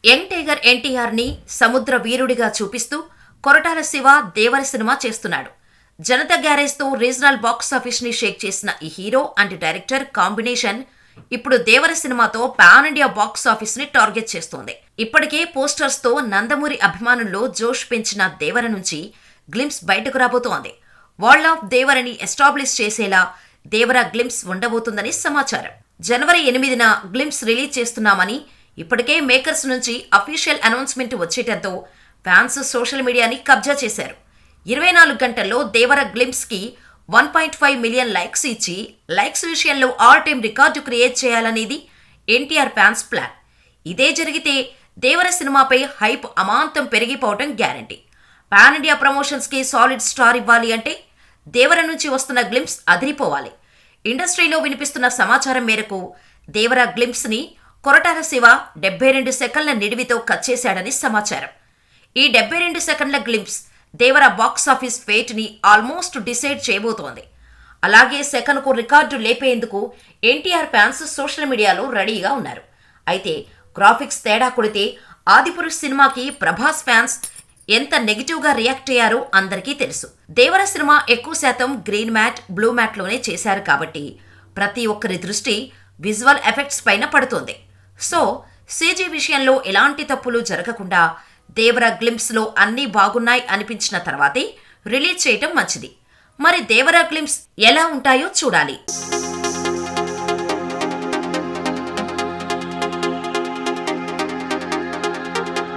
Young tiger NTR ని సముద్ర వీరుడిగా చూపిస్తూ కొరటాల శివ దేవర సినిమా చేస్తున్నాడు. జనతా గ్యారేజ్ తో రీజనల్ బాక్సాఫీస్ ని షేక్ చేసిన ఈ హీరో అండ్ డైరెక్టర్ కాంబినేషన్ ఇప్పుడు దేవర సినిమాతో పాన్ ఇండియా బాక్సాఫీస్ ని టార్గెట్ చేస్తోంది. ఇప్పటికే పోస్టర్స్ తో నందమూరి అభిమానుల్లో జోష్ పెంచిన దేవర నుంచి గ్లింప్స్ బయటకు రాబోతోంది. వరల్డ్ ఆఫ్ దేవరని ఎస్టాబ్లిష్ చేసేలా దేవర గ్లింప్స్ ఉండబోతుందని సమాచారం. జనవరి 8న గ్లింప్స్ రిలీజ్ చేస్తున్నామని ఇప్పటికే మేకర్స్ నుంచి అఫీషియల్ అనౌన్స్మెంట్ వచ్చేటంతో ఫ్యాన్స్ సోషల్ మీడియాని కబ్జా చేశారు. 24 గంటల్లో దేవర గ్లింప్స్ కి 1.5 మిలియన్ లైక్స్ ఇచ్చి లైక్స్ విషయంలో ఆల్ టైమ్ రికార్డు క్రియేట్ చేయాలనేది ఎన్టీఆర్ ఫ్యాన్స్ ప్లాన్. ఇదే జరిగితే దేవర సినిమాపై హైప్ అమాంతం పెరిగిపోవటం గ్యారంటీ. పాన్ ఇండియా ప్రమోషన్స్ కి సాలిడ్ స్టార్ ఇవ్వాలి అంటే దేవర నుంచి వస్తున్న గ్లింప్స్ అదిరిపోవాలి. ఇండస్ట్రీలో వినిపిస్తున్న సమాచారం మేరకు దేవర గ్లింప్స్ ని కొరటాల శివ 72 సెకండ్ల నిడివితో కట్ చేశాడని సమాచారం. ఈ 72 సెకండ్ల గ్లింప్స్ దేవర బాక్సాఫీస్ ఫేట్ ని ఆల్మోస్ట్ డిసైడ్ చేయబోతోంది. అలాగే సెకన్కు రికార్డు లేపేందుకు ఎన్టీఆర్ ఫ్యాన్స్ సోషల్ మీడియాలో రెడీగా ఉన్నారు. అయితే గ్రాఫిక్స్ తేడా కొడితే ఆదిపురుష్ సినిమాకి ప్రభాస్ ఫ్యాన్స్ ఎంత నెగిటివ్ గా రియాక్ట్ అయ్యారో అందరికీ తెలుసు. దేవర సినిమా ఎక్కువ శాతం గ్రీన్ మ్యాట్, బ్లూ మ్యాట్ లోనే చేశారు కాబట్టి ప్రతి ఒక్కరి దృష్టి విజువల్ ఎఫెక్ట్స్ పైన పడుతోంది. సో సీజీ విషయంలో ఎలాంటి తప్పులు జరగకుండా దేవర గ్లింప్స్ లో అన్నీ బాగున్నాయి అనిపించిన తర్వాతే రిలీజ్ చేయటం మంచిది. మరి దేవర గ్లింప్స్ ఎలా ఉంటాయో చూడాలి.